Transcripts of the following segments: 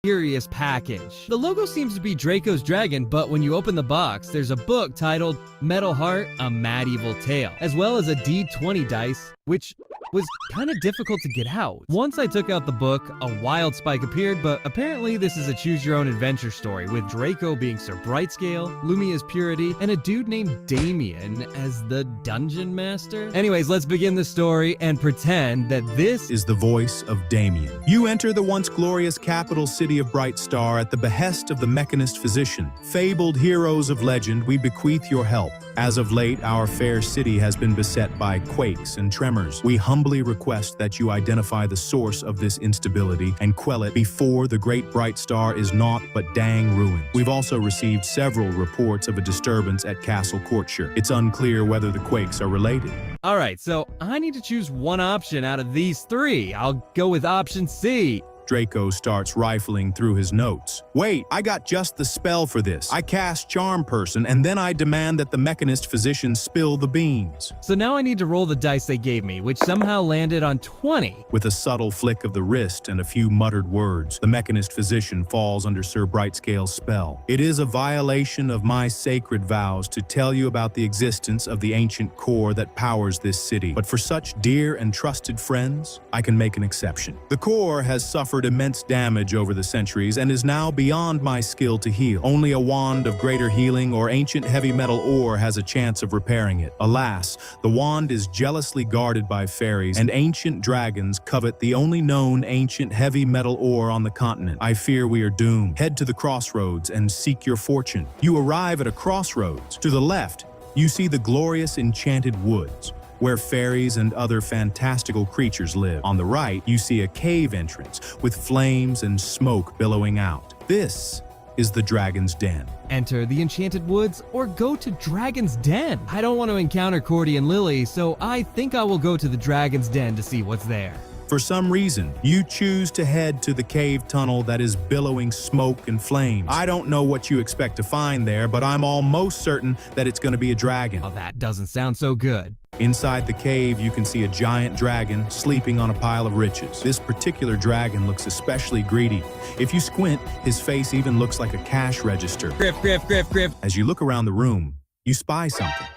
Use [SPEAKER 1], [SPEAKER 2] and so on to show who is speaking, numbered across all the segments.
[SPEAKER 1] mysterious package. The logo seems to be Draco's dragon, but when you open the box, there's a book titled Metal Heart, A Medieval Tale, as well as a D20 dice, which was kind of difficult to get out. Once I took out the book, a wild spike appeared, but apparently this is a choose-your-own-adventure story, with Draco being Sir Brightscale, Lumia's Purity, and a dude named Damien as the Dungeon Master. Anyways, let's begin the story and pretend that this
[SPEAKER 2] is the voice of Damien. You enter the once glorious capital city of Brightstar at the behest of the Mechanist Physician. Fabled heroes of legend, we bequeath your help. As of late, our fair city has been beset by quakes and tremors. We humbly request that you identify the source of this instability and quell it before the great Brightstar is naught but dang ruins. We've also received several reports of a disturbance at Castle Courtshire. It's unclear whether the quakes are related.
[SPEAKER 1] Alright, so I need to choose one option out of these three. I'll go with option C.
[SPEAKER 2] Draco starts rifling through his notes. Wait, I got just the spell for this. I cast Charm Person, and then I demand that the Mechanist Physician spill the beans.
[SPEAKER 1] So now I need to roll the dice they gave me, which somehow landed on 20.
[SPEAKER 2] With a subtle flick of the wrist and a few muttered words, the Mechanist Physician falls under Sir Brightscale's spell. It is a violation of my sacred vows to tell you about the existence of the ancient core that powers this city. But for such dear and trusted friends, I can make an exception. The core has suffered immense damage over the centuries and is now beyond my skill to heal. Only a wand of greater healing or ancient heavy metal ore has a chance of repairing it. Alas, the wand is jealously guarded by fairies, and ancient dragons covet the only known ancient heavy metal ore on the continent. I fear we are doomed. Head to the crossroads and seek your fortune. You arrive at a crossroads. To the left, you see the glorious enchanted woods, where fairies and other fantastical creatures live. On the right, you see a cave entrance with flames and smoke billowing out. This is the Dragon's Den.
[SPEAKER 1] Enter the Enchanted Woods or go to Dragon's Den. I don't want to encounter Cordy and Lily, so I think I will go to the Dragon's Den to see what's there.
[SPEAKER 2] For some reason, you choose to head to the cave tunnel that is billowing smoke and flames. I don't know what you expect to find there, but I'm almost certain that it's going to be a dragon.
[SPEAKER 1] Oh, that doesn't sound so good.
[SPEAKER 2] Inside the cave, you can see a giant dragon sleeping on a pile of riches. This particular dragon looks especially greedy. If you squint, his face even looks like a cash register.
[SPEAKER 1] Griff.
[SPEAKER 2] As you look around the room, you spy something.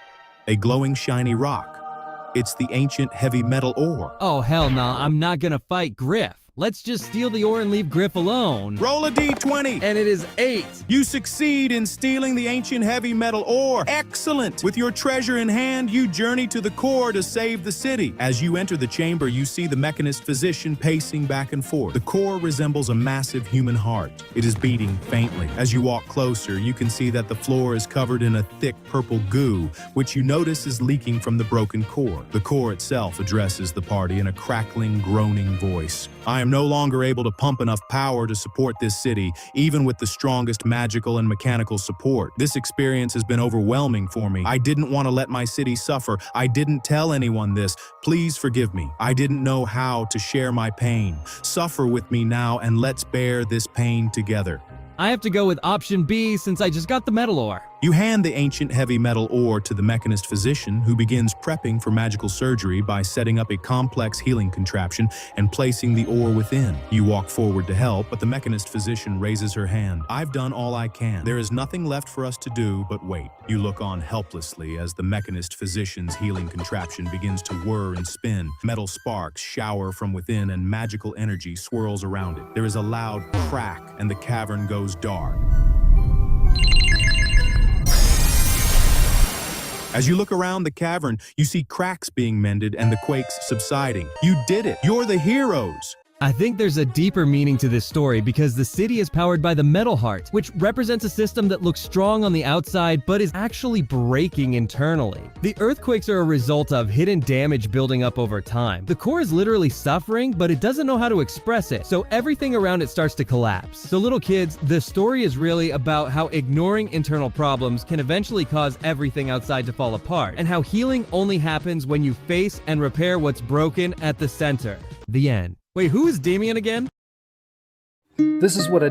[SPEAKER 2] A glowing shiny rock. It's the ancient heavy metal ore.
[SPEAKER 1] Oh, hell no, I'm not gonna fight Griff. Let's just steal the ore and leave Griff alone.
[SPEAKER 2] Roll a d20.
[SPEAKER 1] And it is 8.
[SPEAKER 2] You succeed in stealing the ancient heavy metal ore. Excellent! With your treasure in hand, you journey to the core to save the city. As you enter the chamber, you see the Mechanist Physician pacing back and forth. The core resembles a massive human heart. It is beating faintly. As you walk closer, you can see that the floor is covered in a thick purple goo, which you notice is leaking from the broken core. The core itself addresses the party in a crackling, groaning voice. I am no longer able to pump enough power to support this city, even with the strongest magical and mechanical support. This experience has been overwhelming for me. I didn't want to let my city suffer. I didn't tell anyone this. Please forgive me. I didn't know how to share my pain. Suffer with me now and let's bear this pain together.
[SPEAKER 1] I have to go with option B since I just got the metal ore.
[SPEAKER 2] You hand the ancient heavy metal ore to the Mechanist Physician, who begins prepping for magical surgery by setting up a complex healing contraption and placing the ore within. You walk forward to help, but the Mechanist Physician raises her hand. I've done all I can. There is nothing left for us to do but wait. You look on helplessly as the Mechanist Physician's healing contraption begins to whir and spin. Metal sparks shower from within and magical energy swirls around it. There is a loud crack and the cavern goes dark. As you look around the cavern, you see cracks being mended and the quakes subsiding. You did it! You're the heroes!
[SPEAKER 1] I think there's a deeper meaning to this story because the city is powered by the Metal Heart, which represents a system that looks strong on the outside but is actually breaking internally. The earthquakes are a result of hidden damage building up over time. The core is literally suffering, but it doesn't know how to express it, so everything around it starts to collapse. So little kids, the story is really about how ignoring internal problems can eventually cause everything outside to fall apart, and how healing only happens when you face and repair what's broken at the center. The end. Wait, who is Damien again?
[SPEAKER 3] This is what